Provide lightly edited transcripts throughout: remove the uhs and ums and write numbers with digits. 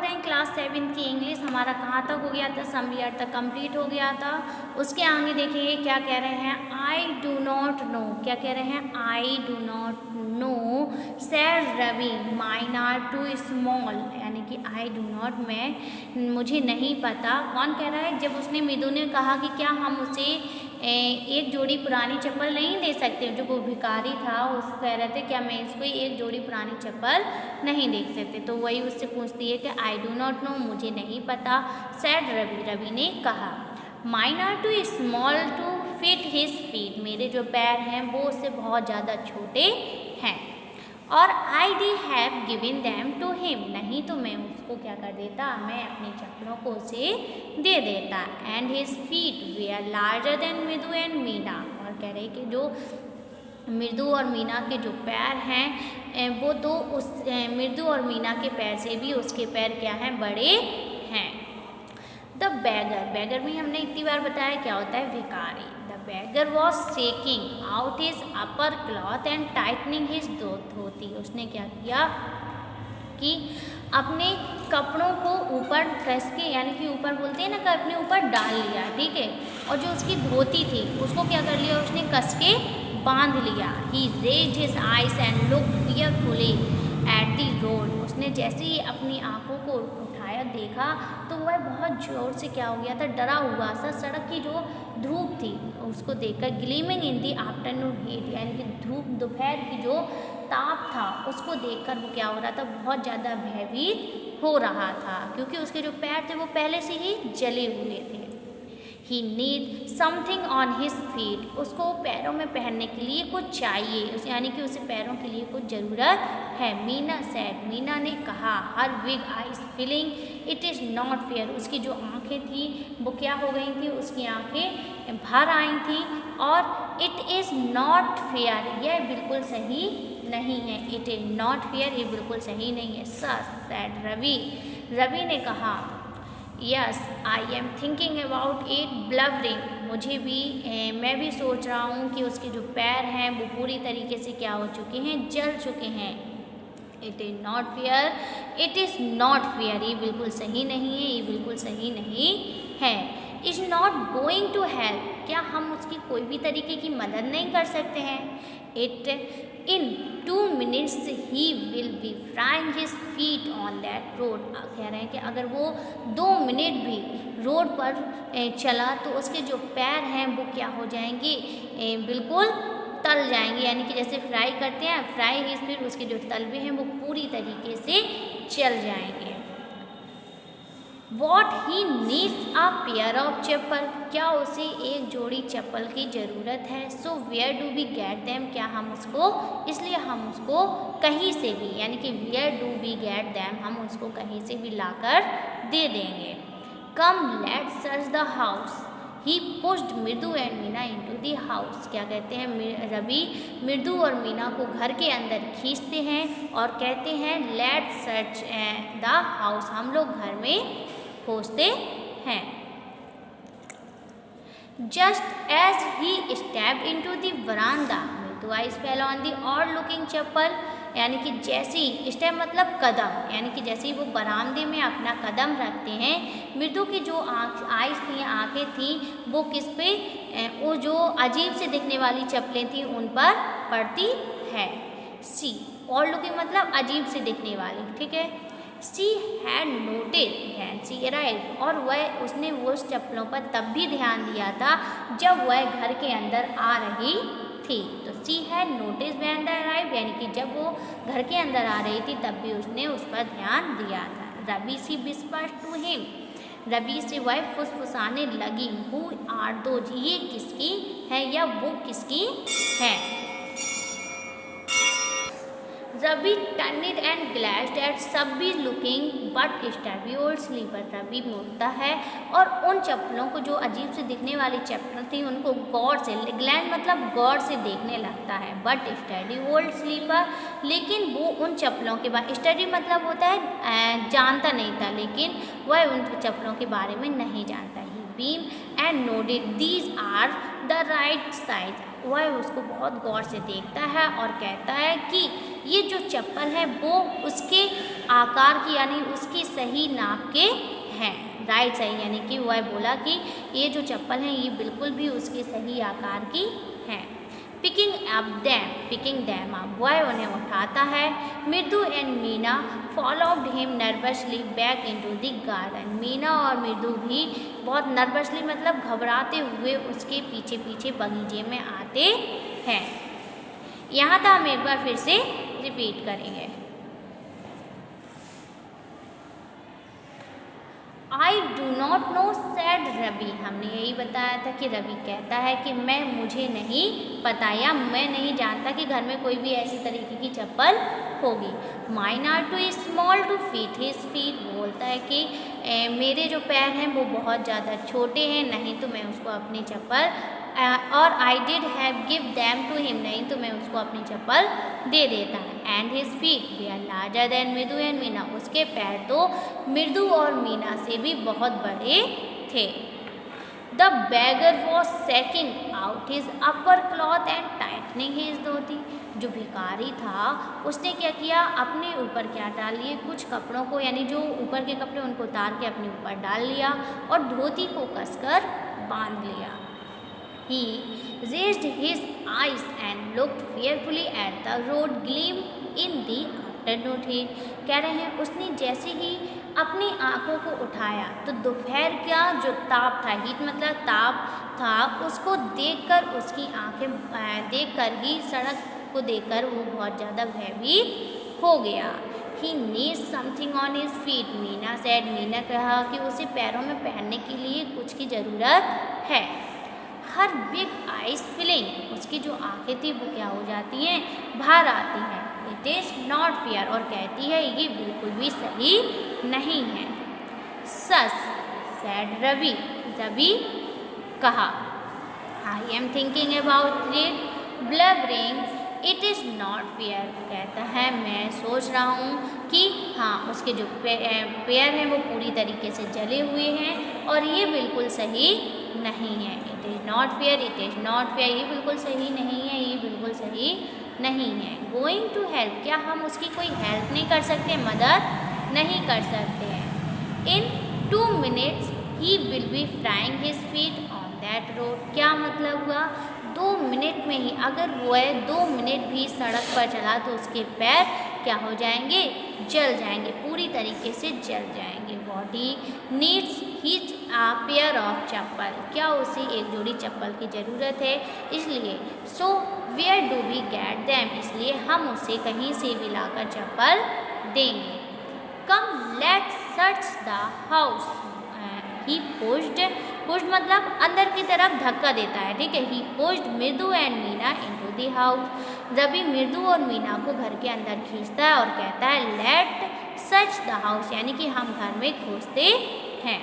रहे हैं क्लास 7 की इंग्लिश। हमारा कहाँ तक हो गया था, सम ईयर तक कंप्लीट हो गया था। उसके आगे देखिए क्या कह रहे हैं, आई डू नॉट नो। क्या कह रहे हैं, I do not know said Ravi mine are too small, यानी कि आई डू नॉट, मुझे नहीं पता। कौन कह रहा है, जब उसने मृदु ने कहा कि क्या हम उसे एक जोड़ी पुरानी चप्पल नहीं दे सकते, जो वो भिखारी था उस कह रहे थे क्या मैं इसको एक जोड़ी पुरानी चप्पल नहीं दे सकते, तो वही उससे पूछती है कि आई डू नॉट नो, मुझे नहीं पता। सैड रवि, रवि ने कहा। Mine are too small to fit his feet, मेरे जो पैर हैं वो उससे बहुत ज़्यादा छोटे हैं। और I'd have given them to him, नहीं तो मैं उसको क्या कर देता, मैं अपनी चप्पलों को उसे दे देता। And his feet they are larger than Mridu and Meena, और कह रहे कि जो मृदु और मीना के जो पैर हैं वो तो उस मृदु और मीना के पैर से भी उसके पैर क्या हैं, बड़े हैं। द बैगर, बैगर में हमने इतनी बार बताया क्या होता है, भिखारी। The beggar was shaking out his upper cloth and tightening his dhoti, उसने क्या किया कि अपने कपड़ों को ऊपर कस के, यानी कि ऊपर बोलते हैं ना कि अपने ऊपर डाल लिया, ठीक है। और जो उसकी धोती थी उसको क्या कर लिया, उसने कस के बांध लिया। He raised his eyes and look fearfully at the road, उसने जैसे ही अपनी आंखों को उठाया देखा तो वह बहुत जोर से क्या हो गया था, डरा हुआ सा। सड़क की जो धूप थी उसको देखकर, gleaming in the afternoon heat, यानी कि धूप दोपहर की जो ताप था उसको देखकर वो क्या हो रहा था, बहुत ज़्यादा भयभीत हो रहा था, क्योंकि उसके जो पैर थे वो पहले से ही जले हुए थे। He need something on his feet, उसको पैरों में पहनने के लिए कुछ चाहिए, यानी कि उसे पैरों के लिए कुछ ज़रूरत है। मीना सेड, मीना ने कहा। Her big eyes feeling it is not fair, उसकी जो आँखें थी वो क्या हो गई थी, उसकी आँखें भर आई थी। और इट इज़ नॉट फेयर, यह बिल्कुल सही नहीं है। इट इज़ नॉट फेयर, ये बिल्कुल सही नहीं है। सेड रवि, रवि ने कहा। Yes I am thinking about it blubbering, मुझे भी मैं भी सोच रहा हूँ कि उसके जो पैर हैं वो पूरी तरीके से क्या हो चुके हैं, जल चुके हैं। It is not fair, it is not fair, ये बिल्कुल सही नहीं है, ये बिल्कुल सही नहीं है। Is not going to help, क्या हम उसकी कोई भी तरीके की मदद नहीं कर सकते हैं। It in 2 minutes he will be frying his feet on that road, कह रहे हैं कि अगर वो 2 मिनट भी रोड पर चला तो उसके जो पैर हैं वो क्या हो जाएंगे, बिल्कुल तल जाएंगे, यानी कि जैसे फ्राई करते हैं, फ्राई हिज फीट, उसके जो तलवे हैं वो पूरी तरीके से चल जाएंगे। What he needs a pair of chappal, क्या उसे एक जोड़ी चप्पल की ज़रूरत है। So where do we get them, क्या हम उसको, इसलिए हम उसको कहीं से भी, यानी कि where do we get them, हम उसको कहीं से भी लाकर दे देंगे। Come let's search the house, he pushed Mridu and Meena into the house, क्या कहते हैं, रवि मृदु और मीना को घर के अंदर खींचते हैं और कहते हैं लेट्स सर्च द हाउस, हम लोग घर में खोजते हैं। Just as he step into the veranda, Mridu eyes fell on the odd looking chappal, यानी कि जैसे ही स्टेप मतलब कदम, यानी कि जैसे ही वो बरामदे में अपना कदम रखते हैं, मृदु की जो आइज थी, आँखें थी, वो किस पे, वो जो अजीब से दिखने वाली चप्पलें थी उन पर पड़ती है। सी, ऑड लुकिंग मतलब अजीब से दिखने वाली, ठीक है। शी हैड नोटेड ध्यान सी अराइव, और वह उसने उस चप्पलों पर तब भी ध्यान दिया था जब वह घर के अंदर आ रही थी। तो she had notice when the arrive, यानी कि जब वो घर के अंदर आ रही थी तब भी उसने उस पर ध्यान दिया था। रवि सी विस्पर्ड टू हिम, रवि से वह फुसफुसाने लगी। हु आर दोज, ये किसकी है या वो किसकी है। Ravi turned and glanced at shabby looking but stubby old slipper, Ravi मुड़ता है और उन चप्पलों को, जो अजीब से दिखने वाली चप्पल थी, उनको गौर से, ग्लैंड मतलब गौर से देखने लगता है। बट स्टडी ओल्ड स्लीपर, लेकिन वो उन चप्पलों के बारे, स्टडी मतलब होता है जानता नहीं था, लेकिन वह उन चप्पलों के बारे में नहीं जानता। He beam and nodded these are the right size, वह उसको बहुत गौर से देखता है और कहता है कि ये जो चप्पल है वो उसके आकार की यानी उसकी सही नाप के हैं, राइट सही, यानी कि वह बोला कि ये जो चप्पल हैं ये बिल्कुल भी उसके सही आकार की हैं। पिकिंग दैम अप, वह उन्हें उठाता है। मृदु and Meena followed him nervously back into the garden, Meena और मृदु भी बहुत नर्वसली मतलब घबराते हुए उसके पीछे पीछे बगीचे में आते हैं। यहाँ तक हम एक बार फिर से रिपीट करेंगे। I do not know said Ravi, हमने यही बताया था कि रवि कहता है कि मुझे नहीं पता या मैं नहीं जानता कि घर में कोई भी ऐसी तरीके की चप्पल होगी। Mine are too small to fit his feet, बोलता है कि मेरे जो पैर हैं वो बहुत ज़्यादा छोटे हैं, नहीं तो मैं उसको अपनी चप्पल और I did have give them to him, नहीं तो मैं उसको अपनी चप्पल दे देता। And his feet they are larger than Mridu and Meena, उसके पैर तो मृदु और मीना से भी बहुत बड़े थे। The beggar was shaking out his upper cloth and tightening his dhoti, जो भिखारी था उसने क्या किया, अपने ऊपर क्या डाल लिए, कुछ कपड़ों को यानी जो ऊपर के कपड़े उनको उतार के अपने ऊपर डाल लिया और धोती को कसकर बांध लिया। He raised his eyes and looked fearfully at the road gleam in the afternoon heat, कह रहे हैं उसने जैसे ही अपनी आँखों को उठाया तो दोपहर का जो ताप था, हीट मतलब ताप था, उसको देखकर उसकी आँखें देखकर ही सड़क को देखकर वो बहुत ज़्यादा भयभीत हो गया। He needs something on his feet, Meena said, Meena कहा कि उसे पैरों में पहनने के लिए कुछ की ज़रूरत है। हर बिग आइज फिलिंग, उसकी जो आँखें थी वो क्या हो जाती हैं, बाहर आती हैं। इट इज़ नॉट फेयर, और कहती है ये बिल्कुल भी सही नहीं है। सस सैड रवि, रवि कहा। I am thinking about it blubbering it is not fair, कहता है मैं सोच रहा हूँ कि हाँ उसके जो पैर हैं वो पूरी तरीके से जले हुए हैं और ये बिल्कुल सही नहीं है। It is not fair, it is not fair, ये बिल्कुल सही नहीं है, ये बिल्कुल सही नहीं है। गोइंग टू हेल्प, क्या हम उसकी कोई हेल्प नहीं कर सकते, मदद नहीं कर सकते हैं। इन 2 minutes he will be frying his feet on that road, क्या मतलब हुआ, 2 मिनट में ही, अगर वह 2 मिनट भी सड़क पर चला तो उसके पैर क्या हो जाएंगे, जल जाएंगे, पूरी तरीके से जल जाएंगे। Body needs his pair of chappal, क्या उसे एक जोड़ी चप्पल की ज़रूरत है, इसलिए so where do we get them, इसलिए हम उसे कहीं से भी लाकर चप्पल देंगे। Come let's search the house, he pushed मतलब अंदर की तरफ धक्का देता है, ठीक है। He pushed Mridu and Meena into the house, Ravi Mridu और मीना को घर के अंदर खींचता है और कहता है लेट सर्च द हाउस, यानी कि हम घर में खोजते हैं।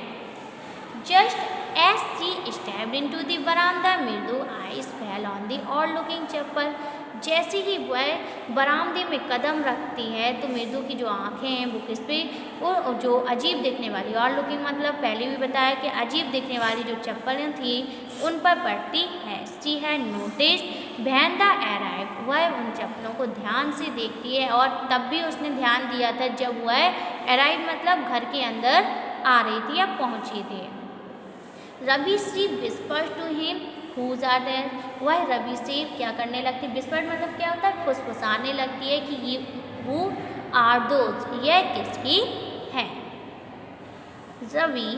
Just as she stepped into the बरामदा Mridu eyes fell on the odd looking chappal, जैसे ही वह बरामदे में कदम रखती है तो मृदु की जो आँखें हैं वो किस पे, वो जो अजीब दिखने वाली, और लुकिंग मतलब पहले भी बताया कि अजीब दिखने वाली जो चप्पलें थी उन पर पड़ती है। She had noticed when the arrive, वह उन चप्पलों को ध्यान से देखती है और तब भी उसने ध्यान दिया था जब वह अराइव मतलब घर के अंदर आ रही थी या पहुँची थी। Ravi she whispers to him whose are there, वह रवि से क्या करने लगती है, विस्पर्ड मतलब क्या होता है, फुसफुसाने लगती है कि ये हु आर दोज, यह किसकी है। Ravi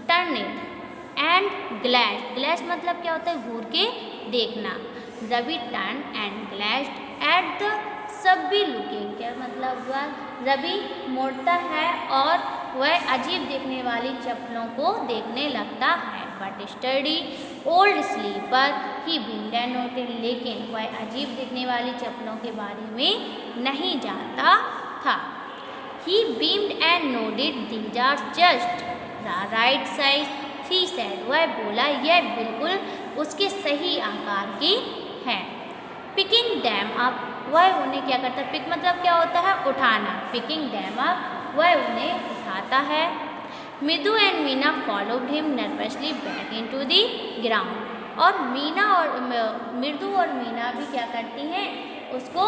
turn it and glance, glance मतलब क्या होता है, घूर के देखना। Ravi turn and glanced at the shabby looking, क्या मतलब हुआ, रवि मुड़ता है और वह अजीब दिखने वाली चप्पलों को देखने लगता है। But study old slipper behind and noted, लेकिन वह अजीब दिखने वाली चप्पलों के बारे में नहीं जानता था। He beamed and nodded these are just right size, he said, वह बोला यह बिल्कुल उसके सही आकार की है। पिकिंग डैम अप, वह उन्हें क्या करता है, पिक मतलब क्या होता है, उठाना, पिकिंग डैम अप, वह उन्हें उठाता है। मृदु and Meena followed him nervously back into the ground, और मीना और मृदु और मीना भी क्या करती हैं, उसको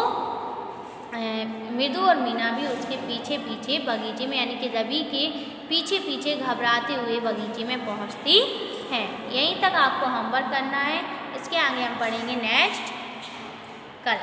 मृदु और मीना भी उसके पीछे पीछे बगीचे में यानी कि रवि के पीछे पीछे घबराते हुए बगीचे में पहुंचती हैं। यहीं तक आपको होमवर्क करना है, इसके आगे हम पढ़ेंगे नेक्स्ट कल।